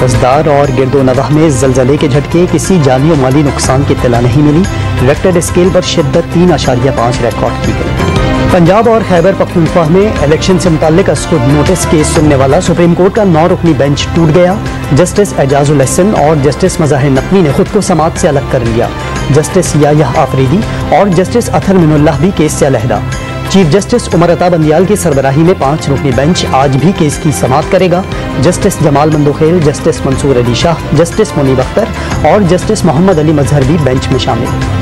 بزدار اور گرد و نواح میں زلزلے کے جھٹکے، کسی جانی و مالی نقصان کی اطلاع نہیں ملی۔ ریکٹر اسکیل پر شدت 3.5 ریکارڈ کی گئی۔ پنجاب اور خیبر پختونخوا میں الیکشن سے متعلق از خود نوٹس کیس سننے والا سپریم کورٹ کا 9 رکنی بینچ ٹوٹ گیا۔ جسٹس اعجاز الحسن اور جسٹس مظاہر نقوی نے خود کو سماعت سے الگ کر لیا۔ جسٹس یحییٰ آفریدی اور جسٹس اطہر من اللہ بھی کیس سے علیحدہ۔ چیف جسٹس عمر عطا بندیال کی سربراہی میں 5 رکنی بینچ آج بھی کیس کی سماعت کرے گا۔ جسٹس جمال مندوخیل، جسٹس منصور علی شاہ، جسٹس منیب اختر اور جسٹس محمد علی مظہر بھی بینچ میں شامل۔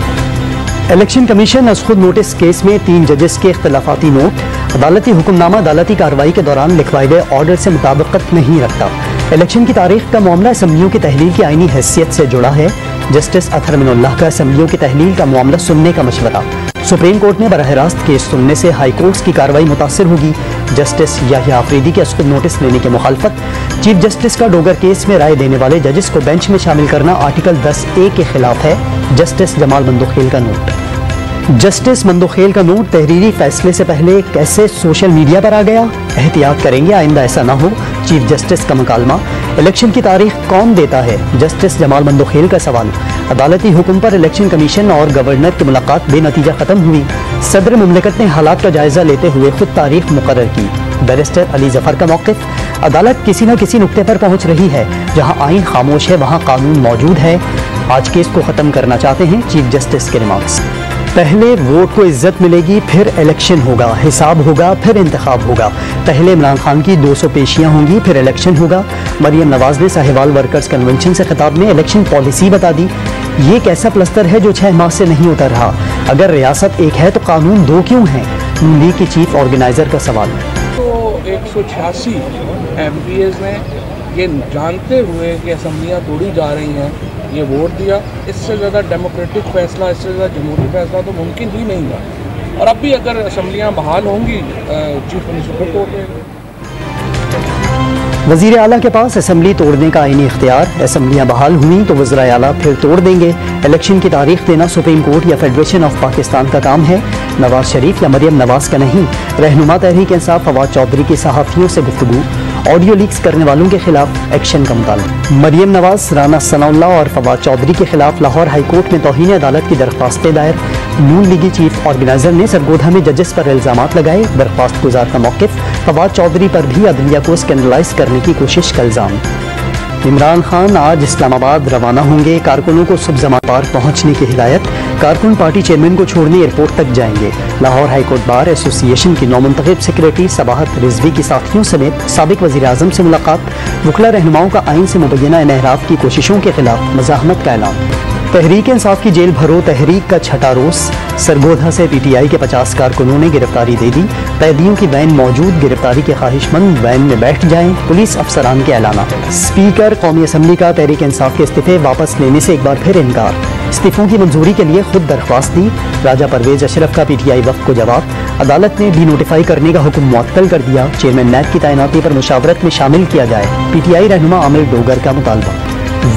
الیکشن کمیشن از خود نوٹس کیس میں 3 ججز کے اختلافاتی نوٹ۔ عدالتی حکم نامہ عدالتی کارروائی کے دوران لکھوائے گئے آرڈر سے مطابقت نہیں رکھتا۔ الیکشن کی تاریخ کا معاملہ اسمبلیوں کی تحلیل کی آئینی حیثیت سے جڑا ہے۔ جسٹس اطہر من اللہ کا اسمبلیوں کی تحلیل کا معاملہ سننے کا مشورہ۔ سپریم کورٹ میں براہ راست کیس سننے سے ہائی کورٹس کی کارروائی متاثر ہوگی۔ جسٹس یحییٰ آفریدی کے از خود نوٹس لینے کی مخالفت۔ چیف جسٹس کا ڈوگر کیس میں رائے دینے والے ججز کو بینچ میں شامل کرنا آرٹیکل 10A کے خلاف ہے۔ جسٹس جمال مندوخیل کا نوٹ۔ جسٹس مندوخیل کا نوٹ تحریری فیصلے سے پہلے کیسے سوشل میڈیا پر آ گیا؟ احتیاط کریں گے آئندہ ایسا نہ ہو، چیف جسٹس کا مکالمہ۔ الیکشن کی تاریخ کون دیتا ہے؟ جسٹس جمال مندوخیل کا سوال۔ عدالتی حکم پر الیکشن کمیشن اور گورنر کی ملاقات بے نتیجہ ختم ہوئی۔ صدر مملکت نے حالات کا جائزہ لیتے ہوئے خود تاریخ مقرر کی۔ بیرسٹر علی ظفر کا موقف، عدالت کسی نہ کسی نقطے پر پہنچ رہی ہے۔ جہاں آئین خاموش ہے وہاں قانون موجود ہے۔ آج کیس کو ختم کرنا چاہتے ہیں، چیف جسٹس کے ریمارکس۔ پہلے ووٹ کو عزت ملے گی، پھر الیکشن ہوگا، حساب ہوگا، پھر انتخاب ہوگا۔ پہلے عمران خان کی 200 پیشیاں ہوں گی، پھر الیکشن ہوگا۔ مریم نواز نے ساہیوال ورکرز کنونشن سے خطاب میں الیکشن پالیسی بتا دی۔ یہ کیسا پلستر ہے جو 6 ماہ سے نہیں اتر رہا؟ اگر ریاست ایک ہے تو قانون 2 کیوں ہیں؟ نون لیگ کی چیف آرگنائزر کا سوال۔ تو 186 MPs نے یہ جانتے ہوئے کہ اسمبلیاں توڑی جا رہی ہیں یہ ووٹ دیا۔ اس سے زیادہ ڈیموکریٹک فیصلہ، اس سے زیادہ جمہوری فیصلہ تو ممکن ہی نہیں تھا۔ اور اب بھی اگر اسمبلیاں بحال ہوں گی چیف منسٹر کو وزیر اعلیٰ کے پاس اسمبلی توڑنے کا آئینی اختیار۔ اسمبلیاں بحال ہوئیں تو وزراء اعلیٰ پھر توڑ دیں گے۔ الیکشن کی تاریخ دینا سپریم کورٹ یا فیڈریشن آف پاکستان کا کام ہے، نواز شریف یا مریم نواز کا نہیں۔ رہنما تحریک انصاف فواد چودھری کی صحافیوں سے گفتگو۔ آڈیو لیکس کرنے والوں کے خلاف ایکشن کا مطالبہ۔ مریم نواز، رانا ثناء اللہ اور فواد چودھری کے خلاف لاہور ہائی کورٹ میں توہین عدالت کی درخواستیں دائر۔ نون لیگی چیف آرگنائزر نے سرگودھا میں ججز پر الزامات لگائے۔ درخواست گزار کا موقف، فواد چودھری پر بھی عدلیہ کو اسکینڈلائز کرنے کی کوشش کا الزام۔ عمران خان آج اسلام آباد روانہ ہوں گے، کارکنوں کو صبح زمان پارک پہنچنے کی ہدایت۔ کارکن پارٹی چیئرمین کو چھوڑنے ایئرپورٹ تک جائیں گے۔ لاہور ہائی کورٹ بار ایسوسی ایشن کی نومنتخب سیکریٹری صباحت رضوی کی ساتھیوں سمیت سابق وزیر اعظم سے ملاقات۔ وکلا رہنماؤں کا آئین سے مبینہ انحراف کی کوششوں کے خلاف مزاحمت کا اعلان۔ تحریک انصاف کی جیل بھرو تحریک کا 6واں روز۔ سرگودھا سے PTI کے 50 کارکنوں نے گرفتاری دے دی۔ قیدیوں کی وین موجود، گرفتاری کے خواہش مند وین میں بیٹھ جائیں، پولیس افسران کے اعلانات۔ اسپیکر قومی اسمبلی کا تحریک انصاف کے استعفے واپس لینے سے ایک بار پھر انکار۔ استعفوں کی منظوری کے لیے خود درخواست دی۔ راجہ پرویز اشرف کا PTI وفد کو جواب۔ عدالت نے ڈی نوٹیفائی کرنے کا حکم معطل کر دیا۔ چیئرمین نیب کی تعیناتی پر مشاورت میں شامل کیا جائے۔ PTI رہنما عامر ڈوگر کا مطالبہ۔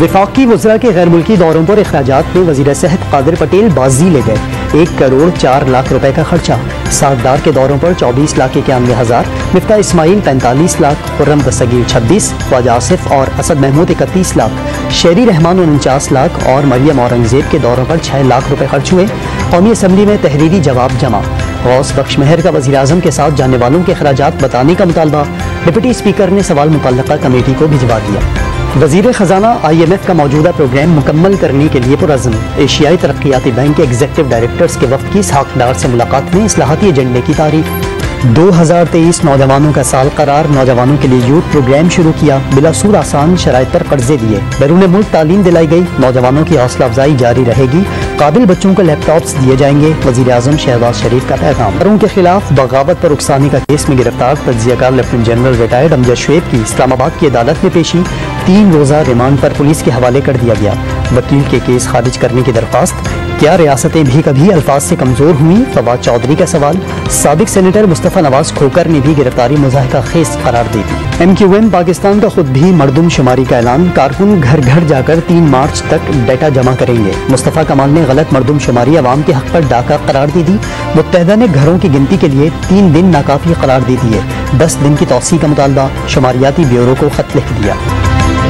وفاقی وزراء کے غیر ملکی دوروں پر اخراجات میں وزیر صحت قادر پٹیل بازی لے گئے۔ 1 کروڑ 4 لاکھ روپے کا خرچہ۔ ساغدار کے دوروں پر 24,91,000، مفتاح اسماعیل 45 لاکھ، خرم دستگیر 26، خواجہ آصف اور اسد محمود 31 لاکھ، شیری رحمان 49 لاکھ اور مریم اورنگزیب کے دوروں پر 6 لاکھ روپے خرچ ہوئے۔ قومی اسمبلی میں تحریری جواب جمع۔ غوث بخش مہر کا وزیر اعظم کے ساتھ جانے والوں کے اخراجات بتانے کا مطالبہ۔ ڈپٹی اسپیکر نے سوال متعلقہ کمیٹی کو بھجوا دیا۔ وزیر خزانہ IMF کا موجودہ پروگرام مکمل کرنے کے لیے پرعزم۔ ایشیائی ترقیاتی بینک کے ایگزیکٹو ڈائریکٹرز کے وفد کی اسحاق ڈار سے ملاقات میں اصلاحاتی ایجنڈے کی تعریف۔ 2023 نوجوانوں کا سال قرار، نوجوانوں کے لیے یوتھ پروگرام شروع کیا۔ بلا سود آسان شرائط پر قرضے دیے۔ بیرون ملک تعلیم دلائی گئی۔ نوجوانوں کی حوصلہ افزائی جاری رہے گی۔ قابل بچوں کو لیپ ٹاپس دیے جائیں گے۔ وزیر اعظم شہباز شریف کا پیغام۔ وروں کے خلاف بغاوت پر اکسانے کا کیس میں گرفتار تجزیہ کار لیفٹیننٹ جنرل ریٹائرڈ امجد شعیب کی اسلام آباد کی عدالت میں پیشی۔ 3 روزہ ریمانڈ پر پولیس کے حوالے کر دیا گیا۔ وکیل کے کیس خارج کرنے کی درخواست۔ کیا ریاستیں بھی کبھی الفاظ سے کمزور ہوئیں؟ فواد چودھری کا سوال۔ سابق سینیٹر مصطفیٰ نواز کھوکر نے بھی گرفتاری مضحکہ خیز قرار دی تھی۔ MQM پاکستان کا خود بھی مردم شماری کا اعلان۔ کارکن گھر گھر جا کر 3 مارچ تک ڈیٹا جمع کریں گے۔ مصطفیٰ کمال نے غلط مردم شماری عوام کے حق پر ڈاکہ قرار دی تھی۔ متحدہ نے گھروں کی گنتی کے لیے 3 دن ناکافی قرار دی ہے۔ 10 دن کی توسیع کا مطالبہ۔ شماریاتی بیورو کو خط لکھ دیا۔